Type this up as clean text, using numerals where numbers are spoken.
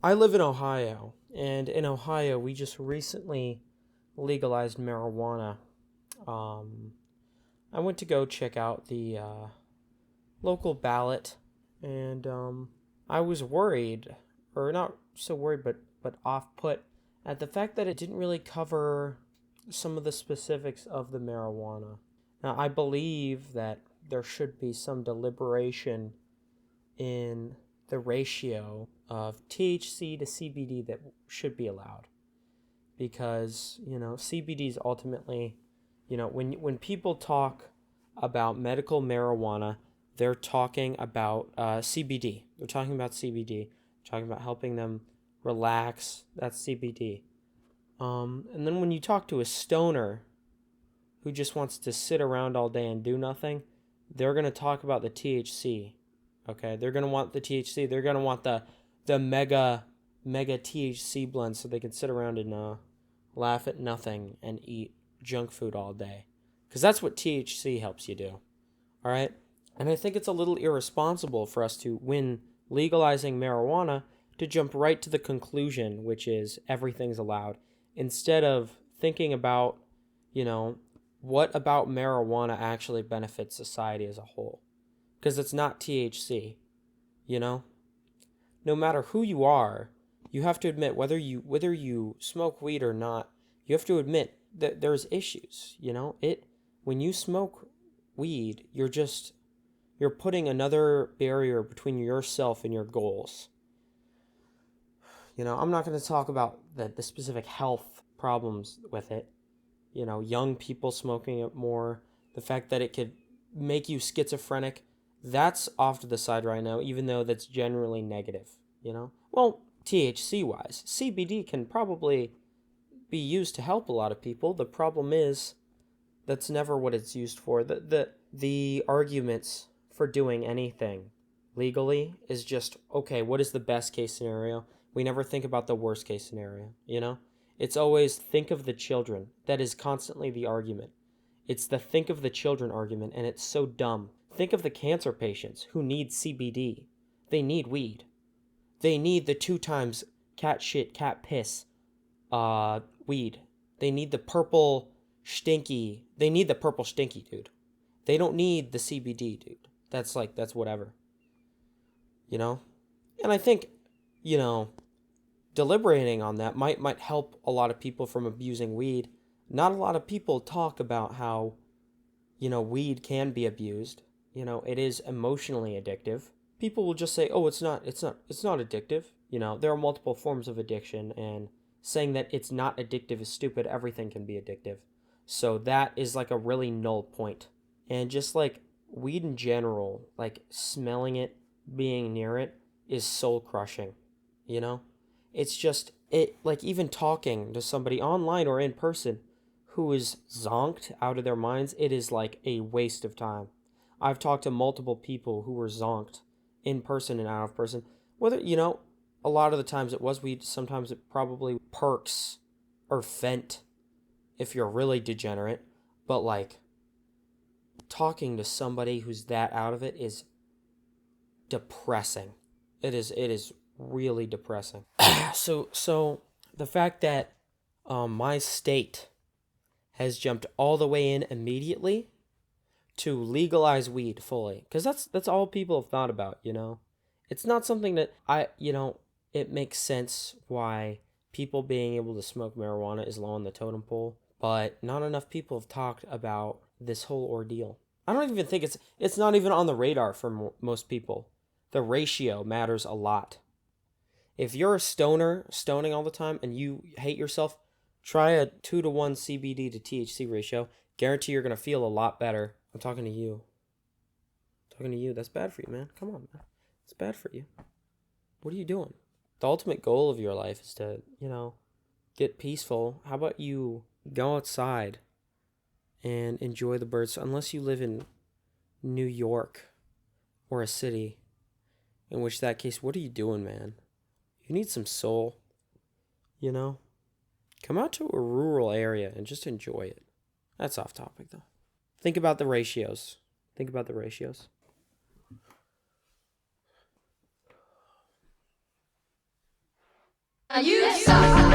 I live in Ohio, and in Ohio, we just recently legalized marijuana. Um, I went to go check out the local ballot, and I was worried, or not so worried, but off put at the fact that it didn't really cover some of the specifics of the marijuana. Now, I believe that there should be some deliberation in the ratio of THC to CBD that should be allowed, because CBD is ultimately, when people talk about medical marijuana, they're talking about CBD. They're talking about CBD, talking about helping them relax. That's CBD. And then when you talk to a stoner who just wants to sit around all day and do nothing, they're going to talk about the THC. Okay, they're going to want the THC. They're going to want the mega THC blend so they can sit around and laugh at nothing and eat junk food all day. Cuz that's what THC helps you do. All right? And I think it's a little irresponsible for us to, when legalizing marijuana, to jump right to the conclusion, which is everything's allowed, instead of thinking about, you know, what about marijuana actually benefits society as a whole? Because it's not THC, you know? No matter who you are, you have to admit, whether you smoke weed or not, you have to admit that there's issues, you know? When you smoke weed, you're putting another barrier between yourself and your goals. I'm not going to talk about the specific health problems with it. Young people smoking it more, the fact that it could make you schizophrenic, that's off to the side right now, even though that's generally negative. Well, THC wise, CBD can probably be used to help a lot of people. The problem is that's never what it's used for. The arguments for doing anything legally is just, okay, what is the best case scenario? We never think about the worst case scenario. It's always think of the children. That is constantly the argument. It's the think of the children argument, and it's so dumb. Think of the cancer patients who need CBD. They need weed. They need the 2 times cat shit, cat piss, weed. They need the purple stinky. They need the purple stinky, dude. They don't need the CBD, dude. That's whatever. You know? And I think, you know, deliberating on that might help a lot of people from abusing weed. Not a lot of people talk about how, weed can be abused. It is emotionally addictive. People will just say, "Oh, it's not addictive." There are multiple forms of addiction, and saying that it's not addictive is stupid. Everything can be addictive. So that is like a really null point. And just like weed in general, like smelling it, being near it is soul crushing. You know? It's just like even talking to somebody online or in person who is zonked out of their minds, it is like a waste of time. I've talked to multiple people who were zonked in person and out of person. Whether, a lot of the times it was weed, sometimes it probably perks or fent if you're really degenerate. But like talking to somebody who's that out of it is depressing. It is really depressing. So the fact that my state has jumped all the way in immediately to legalize weed fully, because that's all people have thought about. It's not something that it makes sense why people being able to smoke marijuana is low on the totem pole, but not enough people have talked about this whole ordeal. I don't even think it's not even on the radar for most people. The ratio matters a lot. If you're a stoning all the time, and you hate yourself, try a 2-to-1 CBD to THC ratio. Guarantee you're going to feel a lot better. I'm talking to you. That's bad for you, man. Come on, man. It's bad for you. What are you doing? The ultimate goal of your life is to, get peaceful. How about you go outside and enjoy the birds? Unless you live in New York or a city, in which that case, what are you doing, man? You need some soul, you know? Come out to a rural area and just enjoy it. That's off topic, though. Think about the ratios. You suck.